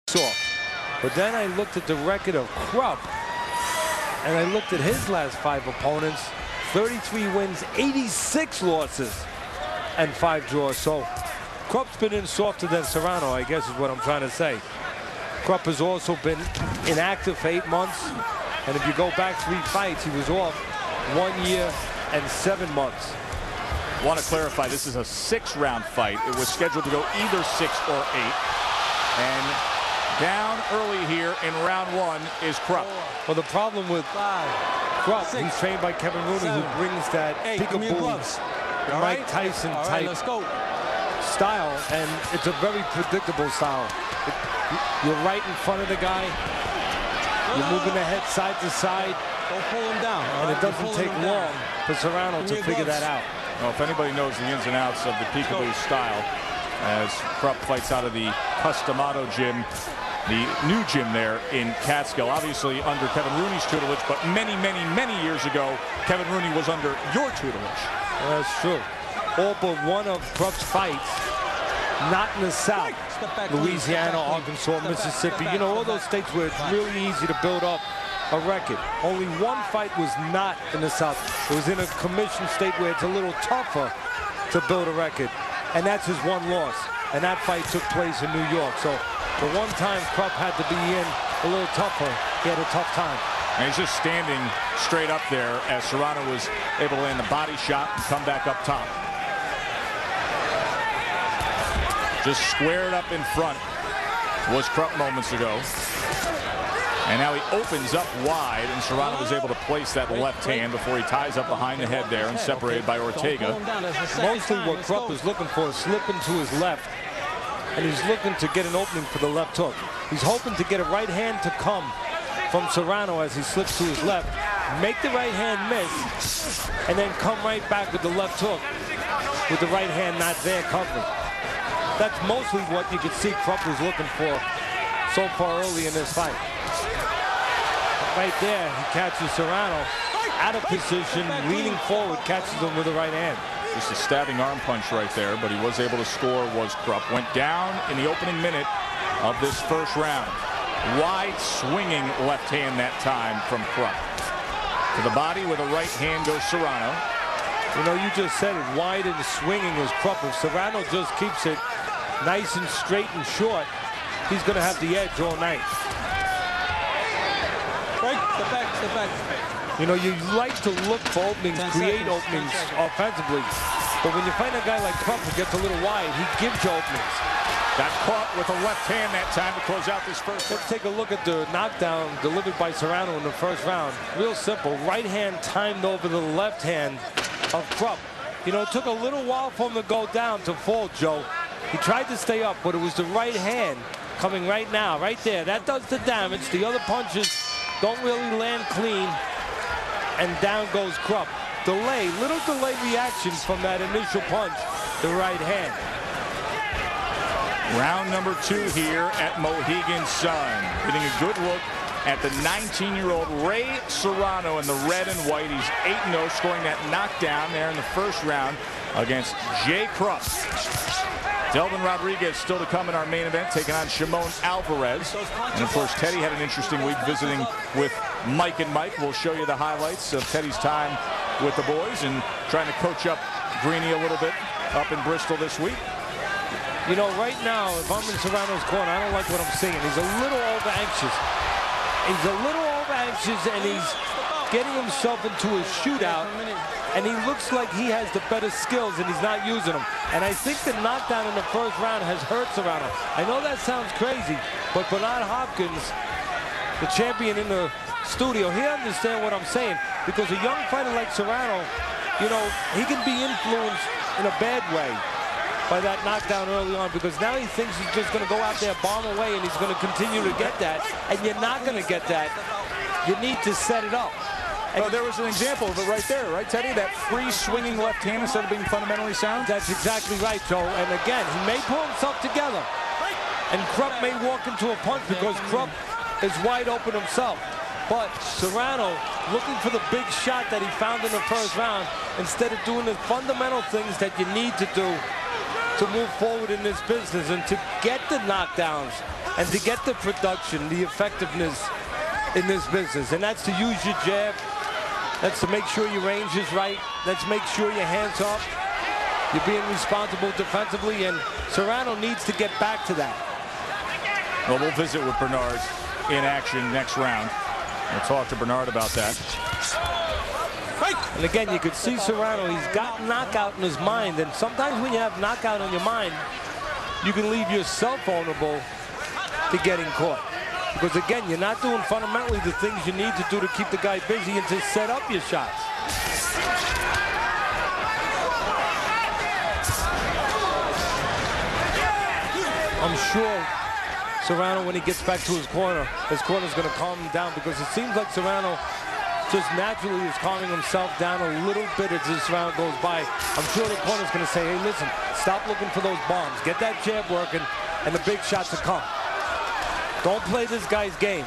soft. But then I looked at the record of Krupp, and I looked at his last 5 opponents. 33 wins, 86 losses, and 5 draws. So Krupp's been in softer than Serrano, I guess is what I'm trying to say. Krupp has also been inactive for 8 months. And if you go back 3 fights, he was off 1 year and 7 months. Want to clarify, this is a 6-round fight. It was scheduled to go either 6 or 8. And down early here in round 1 is Krupp. Well, the problem with Krupp, he's trained by Kevin Rooney, who brings that peekaboo, Mike Tyson type style, and it's a very predictable style. You're right in front of the guy. You're moving the head side to side. Don't pull him down. And it doesn't take long for Serrano to figure that out. Well, if anybody knows the ins and outs of the peekaboo style, as Krupp fights out of the Customado gym, the new gym there in Catskill, obviously under Kevin Rooney's tutelage, but many, many, many years ago, Kevin Rooney was under your tutelage. Well, that's true. All but one of Krupp's fights, not in the South. Louisiana, Arkansas, Mississippi, you know, all those states where it's really easy to build up a record. Only one fight was not in the South. It was in a commission state where it's a little tougher to build a record. And that's his one loss. And that fight took place in New York. So the one time Krupp had to be in a little tougher, he had a tough time. And he's just standing straight up there as Serrano was able to land the body shot and come back up top. Just squared up in front was Krupp moments ago. And now he opens up wide, and Serrano was able to place that left hand before he ties up behind the head there and separated by Ortega. Mostly what Krupp is looking for is slipping to his left, and he's looking to get an opening for the left hook. He's hoping to get a right hand to come from Serrano as he slips to his left, make the right hand miss, and then come right back with the left hook with the right hand not there covering. That's mostly what you could see Krupp was looking for so far early in this fight. Right there, he catches Serrano out of position, leaning forward, catches him with the right hand. Just a stabbing arm punch right there, but he was able to score, was Krupp. Went down in the opening minute of this first round. Wide swinging left hand that time from Krupp. To the body with a right hand goes Serrano. You know, you just said it, wide and swinging is Krupp. If Serrano just keeps it nice and straight and short, he's going to have the edge all night. Step back. You know, you like to look for openings, create openings offensively. But when you find a guy like Krupp who gets a little wide, he gives you openings. Got caught with a left hand that time to close out this first. Let's take a look at the knockdown delivered by Serrano in the first round. Real simple. Right hand timed over the left hand of Krupp. You know, it took a little while for him to go down to fall, Joe. He tried to stay up, but it was the right hand coming right now, right there. That does the damage. The other punches don't really land clean, and down goes Krupp. Little delay reaction from that initial punch, the right hand. Round number 2 here at Mohegan Sun. Getting a good look at the 19-year-old Ray Serrano in the red and white. He's 8-0, scoring that knockdown there in the first round against Jay Krupp. Delvin Rodriguez still to come in our main event, taking on Shimon Alvarez. And of course, Teddy had an interesting week visiting with Mike and Mike. We'll show you the highlights of Teddy's time with the boys and trying to coach up Greeny a little bit up in Bristol this week. You know, right now, if I'm in Serrano's corner, I don't like what I'm seeing. He's a little over-anxious. And he's getting himself into a shootout, and he looks like he has the better skills, and he's not using them. And I think the knockdown in the first round has hurt Serrano. I know that sounds crazy, but Bernard Hopkins, the champion in the studio, he understands what I'm saying, because a young fighter like Serrano, you know, he can be influenced in a bad way by that knockdown early on, because now he thinks he's just going to go out there, bomb away, and he's going to continue to get that, and you're not going to get that. You need to set it up. Oh, there was an example of it right there, right, Teddy? That free swinging left hand instead of being fundamentally sound? That's exactly right, Joe. And again, he may pull himself together, and Krupp may walk into a punch because Krupp is wide open himself. But Serrano looking for the big shot that he found in the first round instead of doing the fundamental things that you need to do to move forward in this business and to get the knockdowns and to get the production, the effectiveness in this business. And that's to use your jab. That's to make sure your range is right. That's to make sure your hands up. You're being responsible defensively, and Serrano needs to get back to that. Well, we'll visit with Bernard in action next round. We'll talk to Bernard about that. And again, you could see Serrano, he's got knockout in his mind, and sometimes when you have knockout on your mind, you can leave yourself vulnerable to getting caught. Because again, you're not doing fundamentally the things you need to do to keep the guy busy and to set up your shots. I'm sure Serrano, when he gets back to his corner's going to calm him down, because it seems like Serrano just naturally is calming himself down a little bit as this round goes by. I'm sure the corner's going to say, hey, listen, stop looking for those bombs. Get that jab working, and the big shots will come. Don't play this guy's game.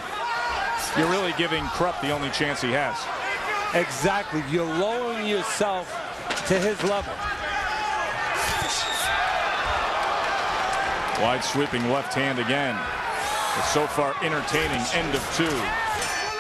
You're really giving Krupp the only chance he has. Exactly. You're lowering yourself to his level. Wide sweeping left hand again. But so far entertaining. End of 2.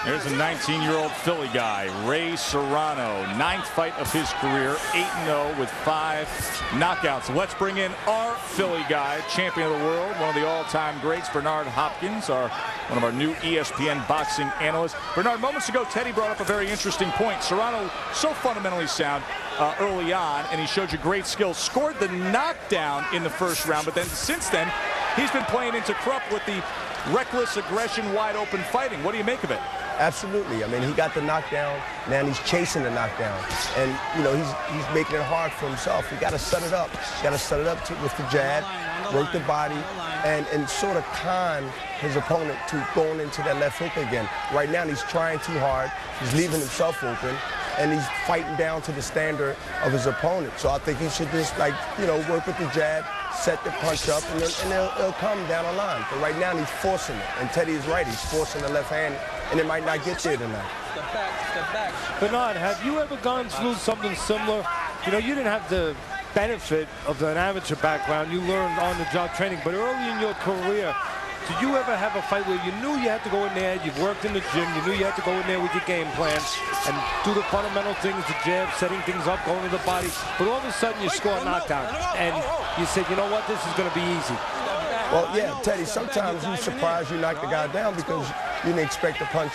There's a 19-year-old Philly guy, Ray Serrano, 9th fight of his career, 8-0 with 5 knockouts. Let's bring in our Philly guy, champion of the world, one of the all-time greats, Bernard Hopkins, one of our new ESPN boxing analysts. Bernard, moments ago, Teddy brought up a very interesting point. Serrano, so fundamentally sound early on, and he showed you great skills. Scored the knockdown in the first round, but then since then, he's been playing into Krupp with the reckless aggression, wide-open fighting. What do you make of it? Absolutely. I mean, he got the knockdown. Now he's chasing the knockdown. And, you know, he's making it hard for himself. He got to set it up. Got to set it up with the jab, work the body, and sort of con his opponent to going into that left hook again. Right now, he's trying too hard. He's leaving himself open, and he's fighting down to the standard of his opponent. So I think he should just, like, you know, work with the jab, set the punch up, and it'll come down the line. But right now, he's forcing it. And Teddy is right. He's forcing the left hand, and it might not get there tonight. Step back, step back. Bernard, have you ever gone through something similar? You know, you didn't have the benefit of an amateur background. You learned on-the-job training. But early in your career, did you ever have a fight where you knew you had to go in there, you've worked in the gym, you knew you had to go in there with your game plan and do the fundamental things, the jab, setting things up, going to the body, but all of a sudden you score a knockdown and you said, you know what, this is going to be easy? Well, yeah, Teddy, sometimes you're surprised you knock the guy down because you didn't expect the punch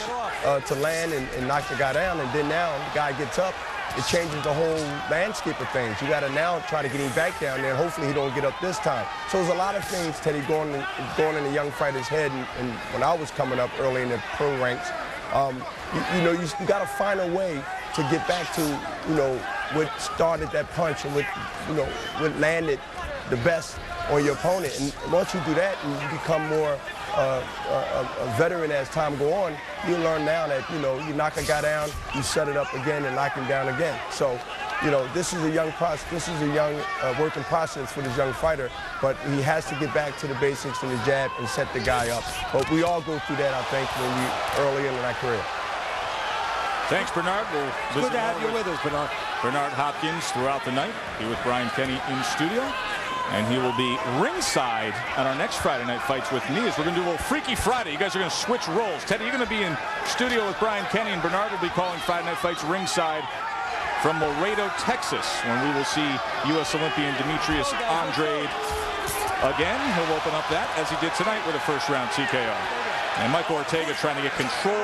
to land and knock the guy down, and then now the guy gets up. It changes the whole landscape of things. You got to now try to get him back down there, and hopefully he don't get up this time. So there's a lot of things, Teddy, going in the young fighter's head. And when I was coming up early in the pro ranks, you got to find a way to get back to, you know, what started that punch and what landed the best on your opponent. And once you do that and you become more a veteran as time go on, you learn now that, you know, you knock a guy down, you set it up again and knock him down again. So, you know, this is a young process. This is a young working process for this young fighter, but he has to get back to the basics and the jab and set the guy up. But we all go through that, I think, when we early in our career. Thanks, Bernard. Good to have you with us, Bernard. Bernard Hopkins throughout the night. Be with Brian Kenny in studio. And he will be ringside on our next Friday night fights with me, as we're going to do a little Freaky Friday. You guys are going to switch roles. Teddy, you're going to be in studio with Brian Kenny, and Bernard will be calling Friday night fights ringside from Laredo, Texas, when we will see U.S. Olympian Demetrius Andrade again. He'll open up that, as he did tonight, with a first-round TKO. And Michael Ortega trying to get control